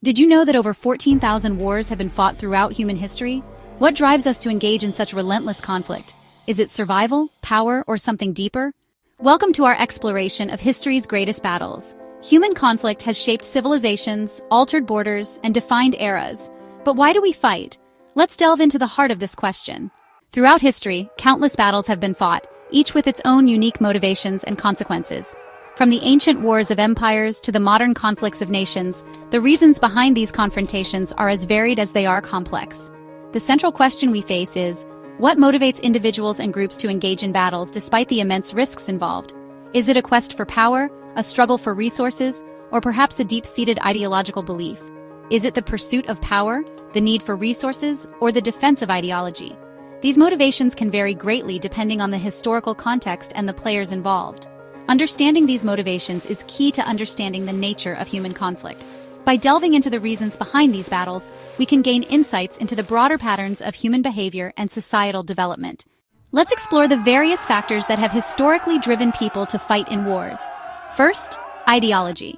Did you know that over 14,000 wars have been fought throughout human history? What drives us to engage in such relentless conflict? Is it survival, power, or something deeper? Welcome to our exploration of history's greatest battles. Human conflict has shaped civilizations, altered borders, and defined eras. But why do we fight? Let's delve into the heart of this question. Throughout history, countless battles have been fought, each with its own unique motivations and consequences. From the ancient wars of empires to the modern conflicts of nations, the reasons behind these confrontations are as varied as they are complex. The central question we face is, what motivates individuals and groups to engage in battles despite the immense risks involved? Is it a quest for power, a struggle for resources, or perhaps a deep-seated ideological belief? Is it the pursuit of power, the need for resources, or the defense of ideology? These motivations can vary greatly depending on the historical context and the players involved. Understanding these motivations is key to understanding the nature of human conflict. By delving into the reasons behind these battles, we can gain insights into the broader patterns of human behavior and societal development. Let's explore the various factors that have historically driven people to fight in wars. First, ideology.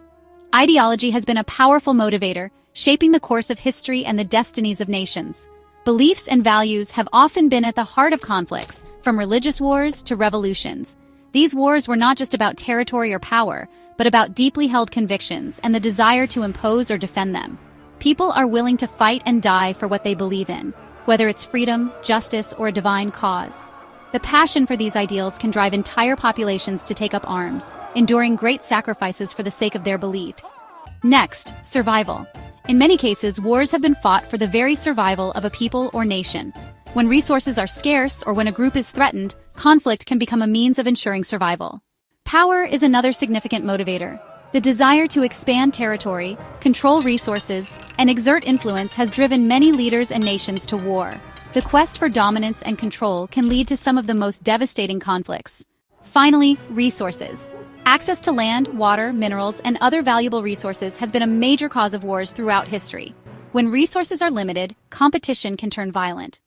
Ideology has been a powerful motivator, shaping the course of history and the destinies of nations. Beliefs and values have often been at the heart of conflicts, from religious wars to revolutions. These wars were not just about territory or power, but about deeply held convictions and the desire to impose or defend them. People are willing to fight and die for what they believe in, whether it's freedom, justice, or a divine cause. The passion for these ideals can drive entire populations to take up arms, enduring great sacrifices for the sake of their beliefs. Next, survival. In many cases, wars have been fought for the very survival of a people or nation. When resources are scarce or when a group is threatened, conflict can become a means of ensuring survival. Power is another significant motivator. The desire to expand territory, control resources, and exert influence has driven many leaders and nations to war. The quest for dominance and control can lead to some of the most devastating conflicts. Finally, resources. Access to land, water, minerals, and other valuable resources has been a major cause of wars throughout history. When resources are limited, competition can turn violent.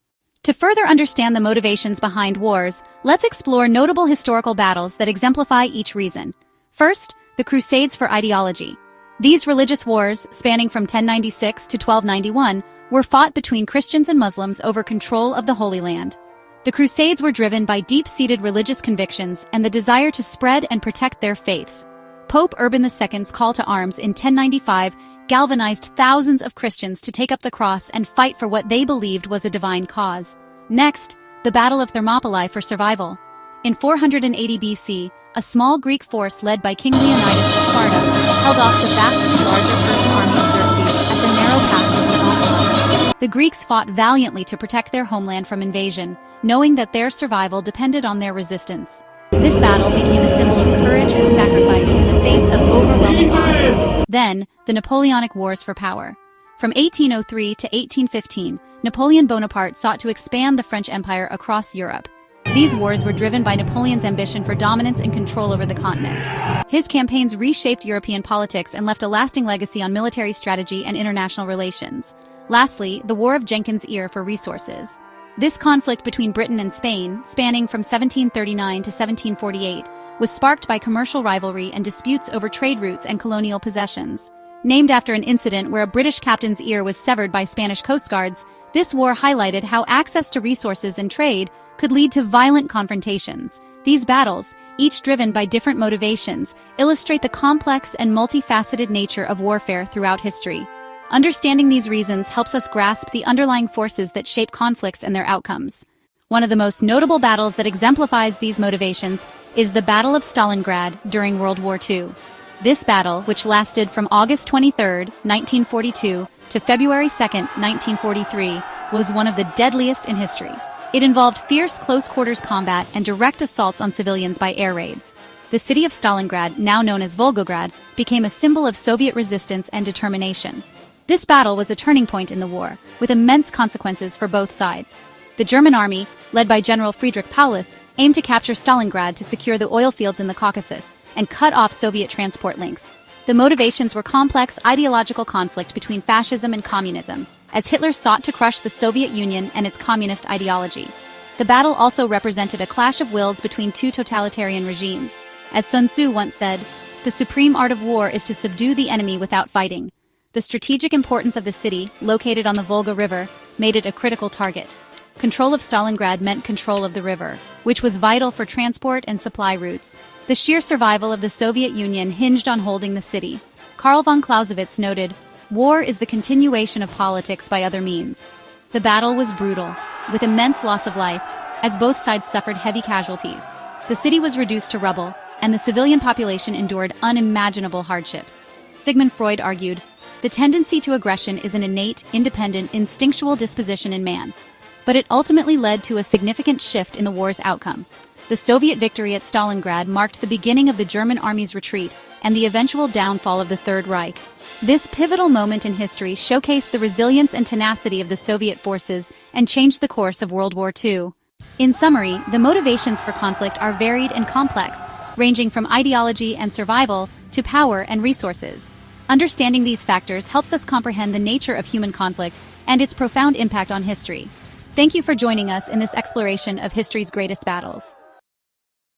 To further understand the motivations behind wars, let's explore notable historical battles that exemplify each reason. First, the Crusades for ideology. These religious wars, spanning from 1096 to 1291, were fought between Christians and Muslims over control of the Holy Land. The Crusades were driven by deep-seated religious convictions and the desire to spread and protect their faiths. Pope Urban II's call to arms in 1095 galvanized thousands of Christians to take up the cross and fight for what they believed was a divine cause. Next, the Battle of Thermopylae for survival. In 480 BC, a small Greek force led by King Leonidas of Sparta held off the vastly larger Persian army of Xerxes at the narrow pass of Thermopylae. The Greeks fought valiantly to protect their homeland from invasion, knowing that their survival depended on their resistance. This battle became a symbol of courage and sacrifice in the face of overwhelming odds. Then, the Napoleonic Wars for power. From 1803 to 1815, Napoleon Bonaparte sought to expand the French Empire across Europe. These wars were driven by Napoleon's ambition for dominance and control over the continent. His campaigns reshaped European politics and left a lasting legacy on military strategy and international relations. Lastly, the War of Jenkins' Ear for resources. This conflict between Britain and Spain, spanning from 1739 to 1748, was sparked by commercial rivalry and disputes over trade routes and colonial possessions. Named after an incident where a British captain's ear was severed by Spanish coast guards, this war highlighted how access to resources and trade could lead to violent confrontations. These battles, each driven by different motivations, illustrate the complex and multifaceted nature of warfare throughout history. Understanding these reasons helps us grasp the underlying forces that shape conflicts and their outcomes. One of the most notable battles that exemplifies these motivations is the Battle of Stalingrad during World War II. This battle, which lasted from August 23, 1942 to February 2, 1943, was one of the deadliest in history. It involved fierce close-quarters combat and direct assaults on civilians by air raids. The city of Stalingrad, now known as Volgograd, became a symbol of Soviet resistance and determination. This battle was a turning point in the war, with immense consequences for both sides. The German army, led by General Friedrich Paulus, aimed to capture Stalingrad to secure the oil fields in the Caucasus and cut off Soviet transport links. The motivations were complex ideological conflict between fascism and communism, as Hitler sought to crush the Soviet Union and its communist ideology. The battle also represented a clash of wills between two totalitarian regimes. As Sun Tzu once said, "The supreme art of war is to subdue the enemy without fighting." The strategic importance of the city, located on the Volga River, made it a critical target. Control of Stalingrad meant control of the river, which was vital for transport and supply routes. The sheer survival of the Soviet Union hinged on holding the city. Karl von Clausewitz noted, "War is the continuation of politics by other means." The battle was brutal, with immense loss of life, as both sides suffered heavy casualties. The city was reduced to rubble, and the civilian population endured unimaginable hardships. Sigmund Freud argued, "The tendency to aggression is an innate, independent, instinctual disposition in man." But it ultimately led to a significant shift in the war's outcome. The Soviet victory at Stalingrad marked the beginning of the German army's retreat and the eventual downfall of the Third Reich. This pivotal moment in history showcased the resilience and tenacity of the Soviet forces and changed the course of World War II. In summary, the motivations for conflict are varied and complex, ranging from ideology and survival to power and resources. Understanding these factors helps us comprehend the nature of human conflict and its profound impact on history. Thank you for joining us in this exploration of history's greatest battles.